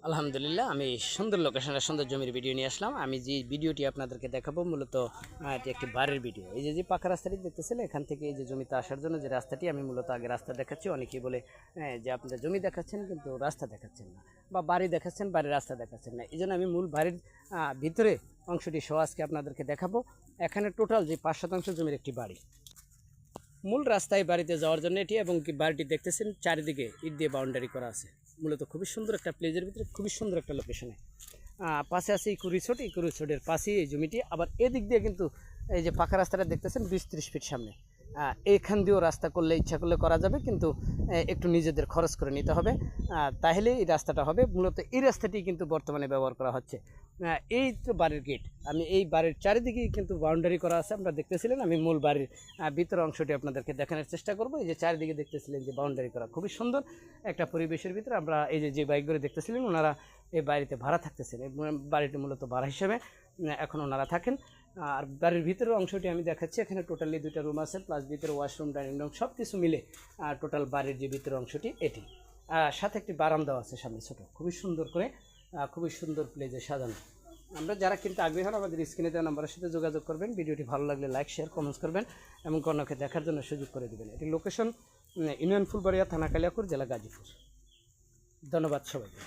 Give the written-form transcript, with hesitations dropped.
আলহামদুলিল্লাহ আমি সুন্দর লোকেশনের সুন্দর জমির ভিডিও নিয়ে আসলাম। আমি যে ভিডিওটি আপনাদেরকে দেখাবো মূলত এটি একটি বাড়ির ভিডিও। এই যে পাকা রাস্তাটি দেখতেছেন, এখান থেকে এই যে জমিতে আসার জন্য যে রাস্তাটি, আমি মূলত আগে রাস্তা দেখাচ্ছি। অনেকেই বলে যে আপনারা জমি দেখাচ্ছেন কিন্তু রাস্তা দেখাচ্ছেন না, বা বাড়ি দেখাচ্ছেন বাড়ির রাস্তা দেখাচ্ছেন না। এই জন্য আমি মূল বাড়ির ভিতরে অংশটি সহ আজকে আপনাদেরকে দেখাবো। এখানে টোটাল যে 5 শতাংশ জমির একটি বাড়ি, মূল রাস্তায় বাড়িতে যাওয়ার জন্য এটি, এবং কি বাড়িটি দেখতেছেন চারিদিকে ইট দিয়ে বাউন্ডারি করা আছে। মূলত খুবই সুন্দর একটা প্লেজের ভিতরে, খুবই সুন্দর একটা লোকেশনে। পাশে আছে ইকো রিসোর্ট, ইকো রিসোর্টের পাশেই এই জমিটি। আবার এদিক দিয়ে কিন্তু এই যে পাকা রাস্তাটা দেখতেছেন 20-30 ফিট সামনে, এইখান দিয়েও রাস্তা করলে ইচ্ছা করলে করা যাবে, কিন্তু একটু নিজেদের খরচ করে নিতে হবে, তাহলে এই রাস্তাটা হবে। মূলত এই রাস্তাটি কিন্তু বর্তমানে ব্যবহার করা হচ্ছে। এই তো বাড়ির গেট, আমি এই বাড়ির চারিদিকেই কিন্তু বাউন্ডারি করা আছে। আপনারা দেখতেছিলেন, আমি মূল বাড়ির ভিতর অংশটি আপনাদেরকে দেখানোর চেষ্টা করব। এই যে চারিদিকে দেখতেছিলেন যে বাউন্ডারি করা, খুবই সুন্দর একটা পরিবেশের ভিতরে। আমরা এই যে বাইকগুলো দেখতেছিলেন, ওনারা এই বাড়িতে ভাড়া থাকতেছেন। এই বাড়িটি মূলত ভাড়া হিসেবে এখন ওনারা থাকেন। আর বাড়ির ভিতরের অংশটি আমি দেখাচ্ছি। এখানে টোটালি 2টা রুম আছে, প্লাস ভিতরে ওয়াশরুম, ডাইনিং রুম সব কিছু মিলে টোটাল বাড়ির যে ভিতরের অংশটি এটি। সাথে একটি বারান্দাও আছে সামনে ছোটো, খুবই সুন্দর করে, খুবই সুন্দর প্লেজে সাজানো। আমরা যারা কিন্তু আগ্রহী হন, আমাদের স্ক্রিনে দেওয়া নাম্বারের সাথে যোগাযোগ করবেন। ভিডিওটি ভালো লাগলে লাইক, শেয়ার, কমেন্টস করবেন এবং কর্ণকে দেখার জন্য সুযোগ করে দেবেন। এটি লোকেশন ইউনিয়ন ফুলবাড়িয়া, থানা কালিয়াকুর, জেলা গাজীপুর। ধন্যবাদ সবাইকে।